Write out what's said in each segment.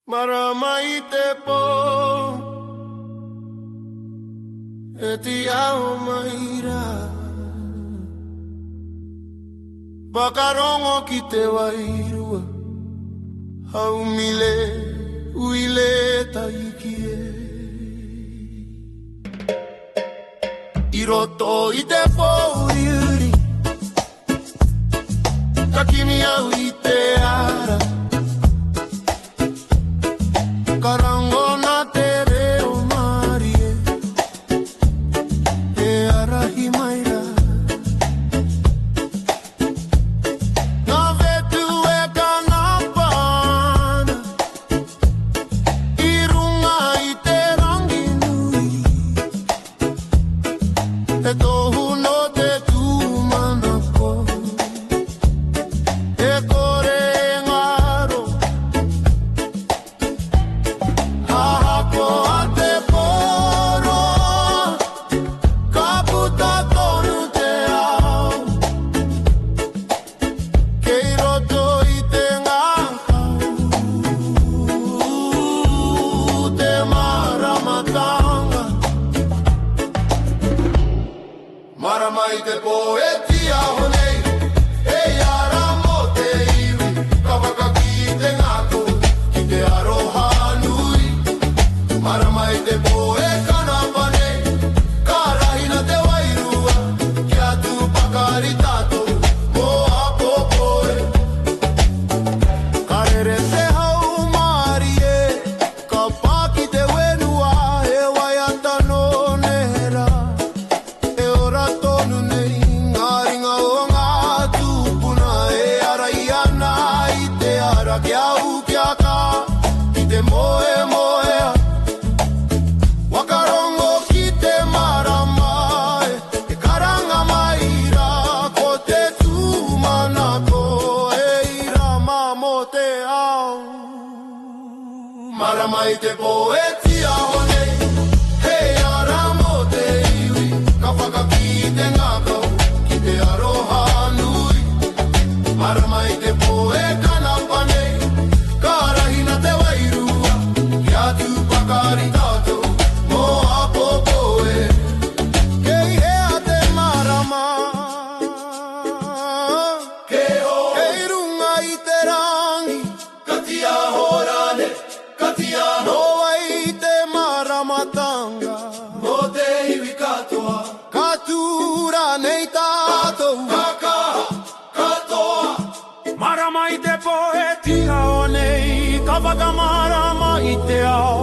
Maramai te po e ti ao maira Wakarongo ki te wairua Haumile uile taiki e I roto I te pouri Kakimi au I te ara Karango na te reo marie E arahi maira Na vetu e kanapana I runga I te rangi nui E tohu no te tūmanako E kore ngaro Ahako a te poro Ka puta tonu te ao Kei roto I te ngakau Te maramatanga Maramai te poetia honei E ara mo te iwi Kawaka ki te ngako Ki te aroha nui Maramai te poe kanapane Karahina te wairua Kia tu pakari tato Mo apopoe Karere te hau marie Ka paki te wenua E waiata no nera E ora tonu nei Ngaringa o ngā tūpuna E ara I ana I te ara Kia u kia ka Ki te moe moea Wakarongo ki te marama E karanga maira Ko te tūmanako E irama mo te ao Maramai te poetia honei Hei ara mo te iwi Ka whakaki te ngakau Ki te aroha nui Maramai te poe kanapane Karahina te wairua Kia tu pakari tātou Mo apopoe Kei hea te marama Kei runga I te rangi Katia horane Katia no ai te maramatanga Mo te iwi katoa Katura nei tātou Kakaha katoa Maramai te poetia o nei Ka whakamarama I te ao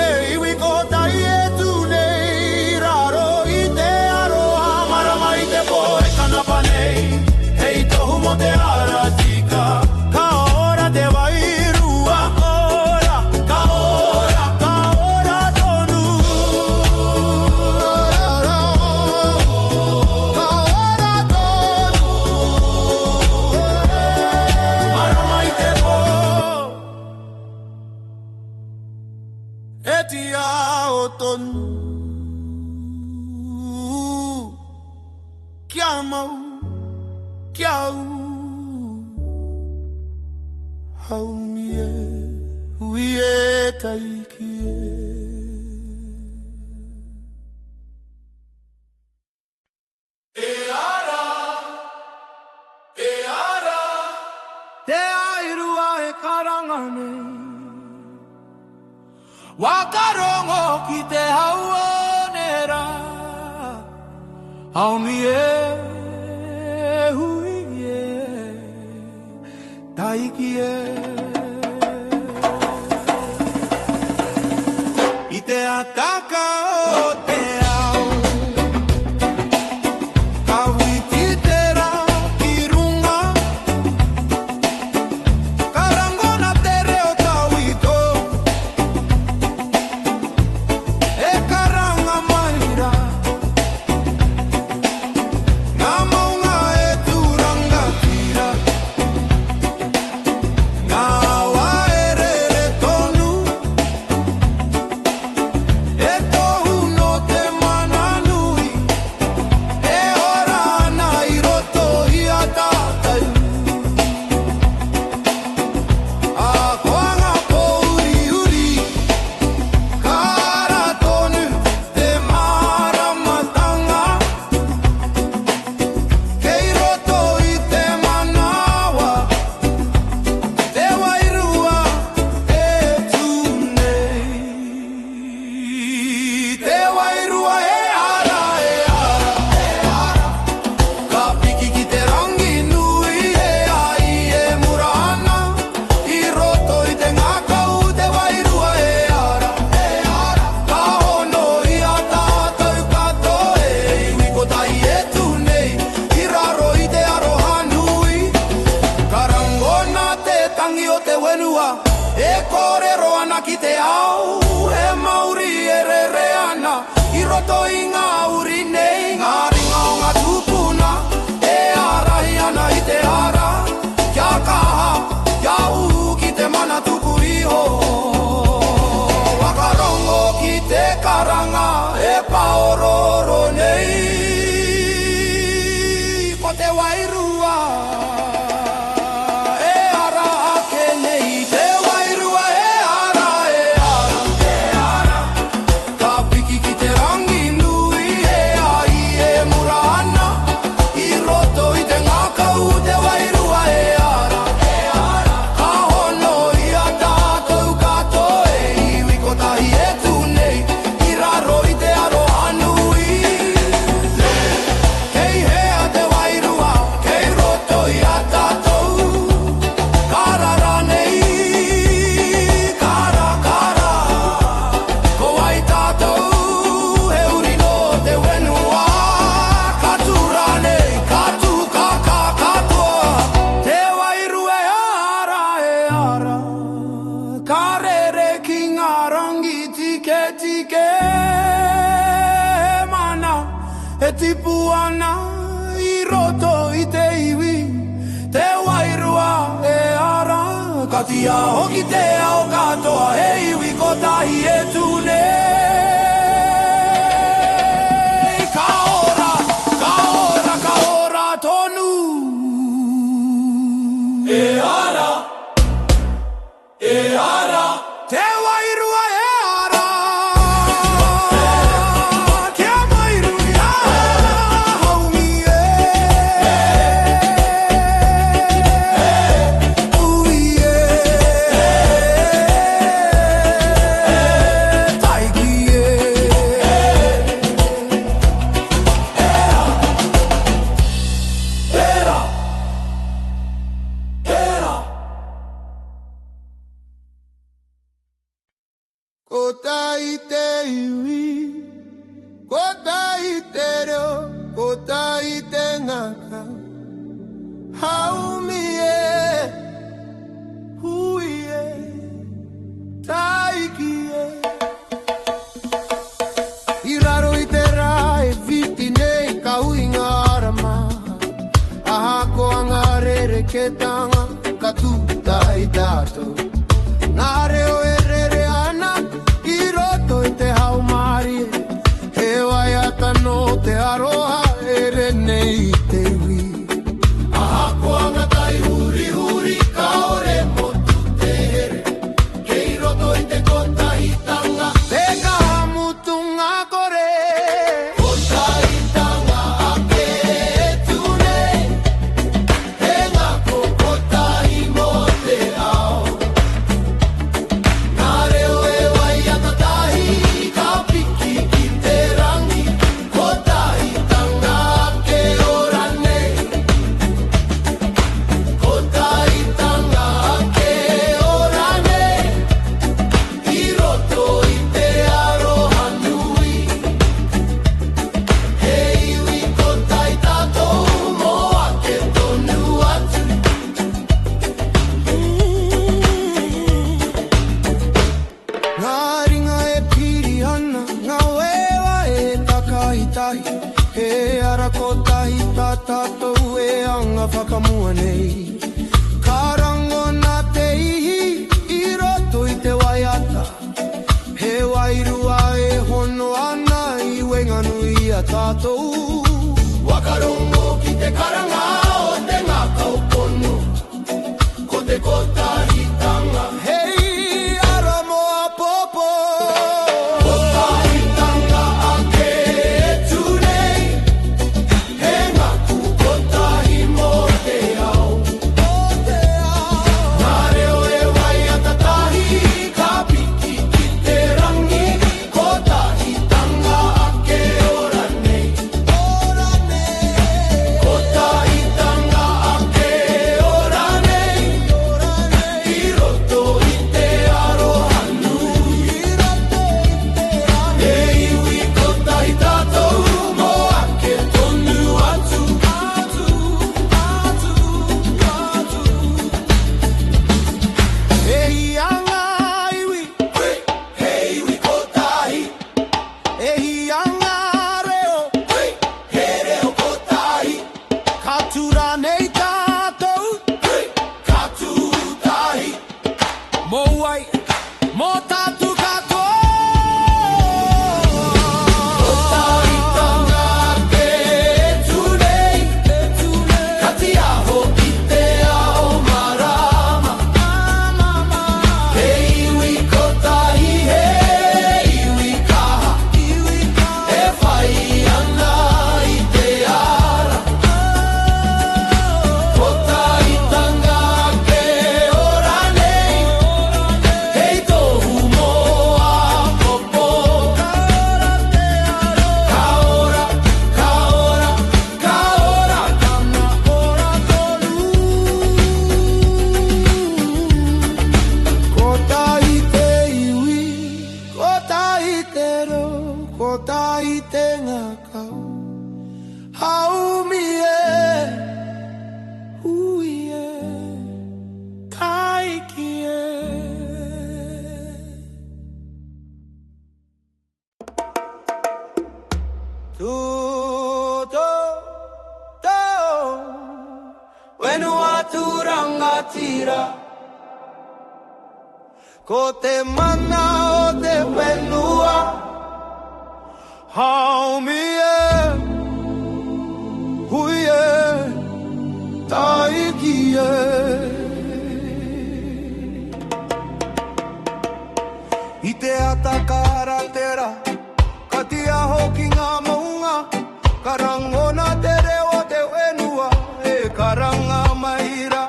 E iwi ko tai e tu nei Raro I te aroha Maramai te poe kanapa nei Hei tohu mo te ara tika Ka ora te wairua ora Ka ora tonu Ka ora tonu Maramai te po E ti ao tonu Kia mau Kia u Haumi e Hui e taiki e ara Te airua e karangane Wakarongo ki te hauonera Haumi e hui e taiki e I te ataka o te ao Kawi ki te ra ki runga Karangona te reo tauito E karanga maira Ngā maunga e turanga tira Ngā e kōrero ana ki te ao, he mauri e rere ana, i roto i ngā uri nei, ngā ringa o ngā tūpuna, e arahi ana i te ara, kia kaha, kia uhu ki te mana tuku iho. Wakarongo ki te karanga, e paororo nei, ko te wairua. E tipu ana i roto i te iwi, te wairua e ara, ka tia hoki te ao katoa, e iwi ko tahi e tunei. Ka ora tonu. E ara, te wairua e ara. Ko tai te iwi, ko tai te reo, ko tai te ngaka. Haumi e, hui e, taiki e. I raro i te rā e viti nei ka hui ngā arama. Aha ko anga rere ke tanga, ka tuta i tātou. Nā reo e rere ana, i roto i te hau mari, he waiata no te aroha e renei te wi. Aha koanga tai huri huri ka ore motu te here, kei roto i te kotahitanga, te ka mutunga kore. Kotahitanga ake e tunei, he ngako kotahi mo te ao. He ara ko tahi tātou e anga whakamua nei. Ka rango nā te ihi i roto i te waiata, he wairua e hono ana i wenganui a tātou. Wakarongo ki te karanga o te ngaka o pono, ko te kotahitanga. Hei ara moa popo, kotahitanga ake e tunei, he ngaku kotahi mo te ao. Nā reo e waiata tahi, ka piki ki te rangi, kotahitanga ake ora nei. Kotahitanga Ko te mana o te whenua Haumi e Hui e Taiki e I te ata karatera Ka ti aho ki ngā maunga Karangona te reo te whenua E karanga maira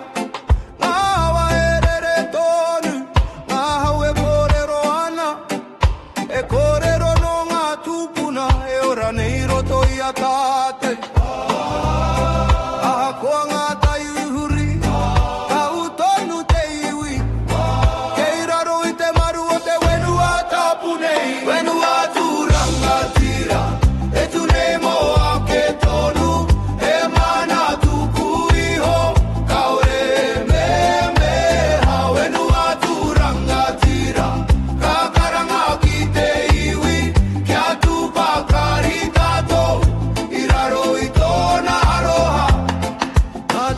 Tate Aha koa ngā tai uhuri Ka utonu te iwi Kei raro I te maru o te whenua tapu nei Whenua tūranga tira E tu nei moa ke tonu E mana tuku iho Kaore me meha Whenua tūranga tira Ka karanga ki te iwi Kia tupakari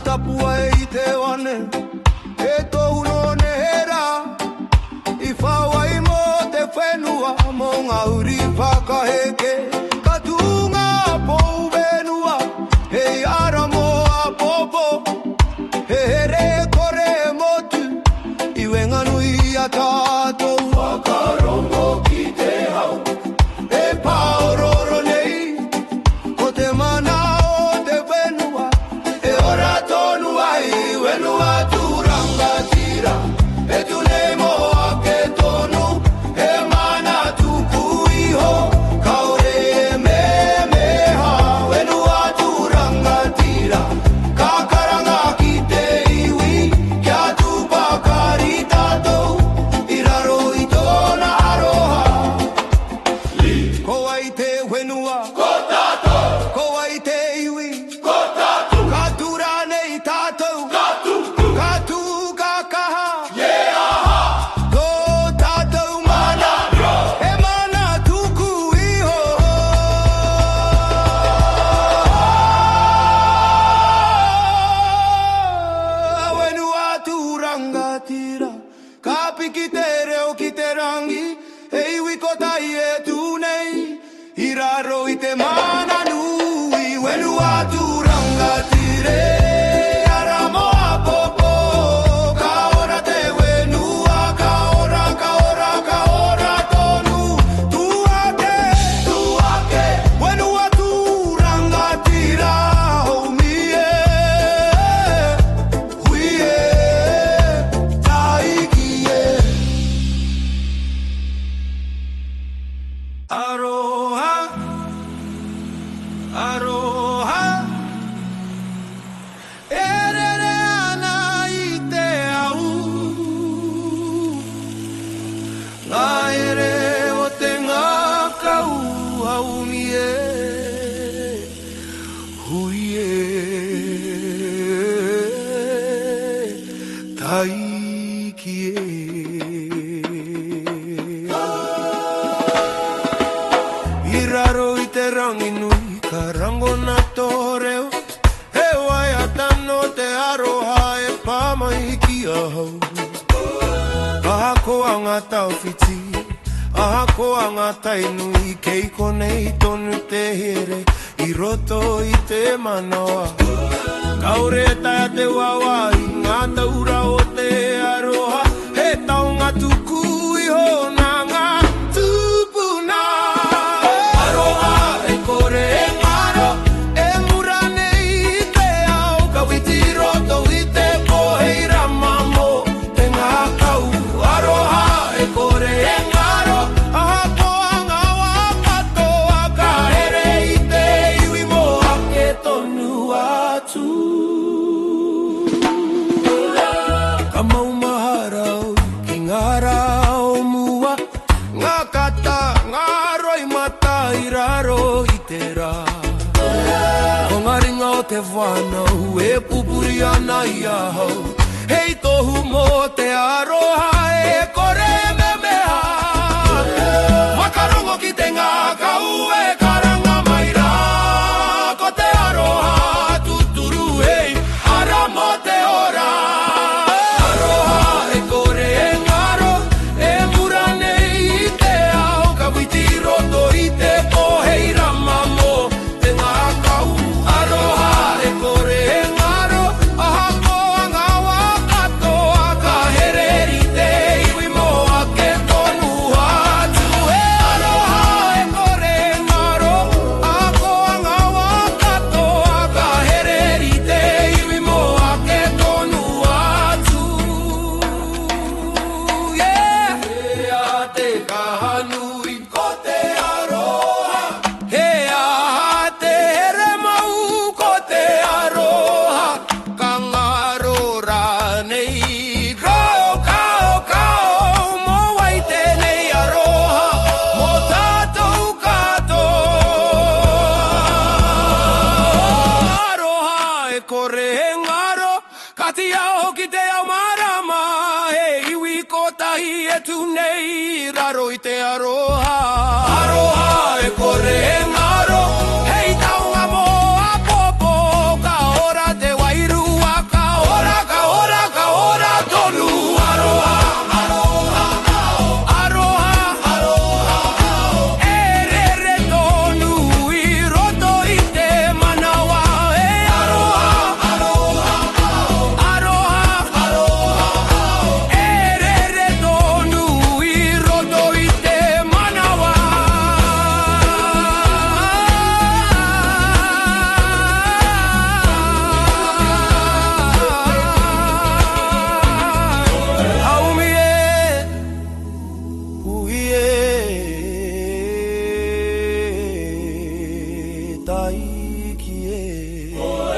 Tapua I te wane, e tohu no nehera I whawai mo te whenua, mo ngā uri whakaheke Ka tūnga pou whenua, hei ara mo a popo He here kore motu, I wenga nui a tātou Whakarongo ki te hau, e paororo nei Ko te mana o te whenua, e ora tonu ai Whenua tūranga tira, e tu nei moa ke tonu E mana tuku iho, kaore e me meha Whenua tūranga tira, ka karanga ki te iwi Kia tupakari tātou, I raro I tōna aroha Ko ai te whenua, ko tātou Ko ai te iwi, ko tātou Ka tura nei tātou, ka tū ka kaha Ko tātou mana, e mana tuku iho Whenua tūranga tira, ka piki te reo ki te rangi E iwi ko tai e tū nei, I raro I te mana nui Whenua tūranga tire Iraro I te rangi nui, ka rango na tōreo He wai atano te aroha e pāmai ki ahau Ahako angata ofiti, ahako angata inui, keiko nei tonu te here, I roto I te manoa. Kaure taia te wawa, I ngata ura o te aroha, he taunga tuku I hona ngā tupuna. Aroha e kore e ngaro, e mura nei te au, kawiti roto I te poheira mamo, te ngā kau. Aroha e kore e ngaro, ahako anga wakatoa, ka here I te iwi mo ake tonu atu. Ka maumahara o ki ngā rao mua, ngā kata, ngā roi mata I raro I te rā. Ko ngā ringa o te whanau, e pupuri ana I ahau, hei tohu mo te aroha, e kore me mea. Makarongo ki te ngā kau, e karanga mai rā, ko te aroha tuturu, hei, ara mo te ora. Aroha e kore e ngaro, e mura nei I te ao, ka witi roto I te poheira mamo, te ngā kau. Aroha e kore e ngaro, ahako anga wakatoa, ka here I te iwi mo ake tonu atu. E aroha e kore e ngaro, ahako anga wakatoa, ka here I te iwi mo ake tonu atu. Yeah. He aha te kahanui, ko te aroha. He aha te here mau, ko te aroha. Ka ngaro rā nei, kao, kao, kao, mo wai tēnei aroha, mo tātou katoa. Aroha e kore e ngaro, kati ao ki te ao marama, he iwi kotahi e tu nei, raro I te aroha. Aroha e kore e ngaro, hei taunga mo a popo, ka ora te wairua, ka ora tonu. Aroha, aroha, aroha, aroha, e rere tonu I roto I te manawa. E aroha, aroha, aroha, aroha, e rere tonu I roto I te manawa. Haumi e, hui e, taiki e.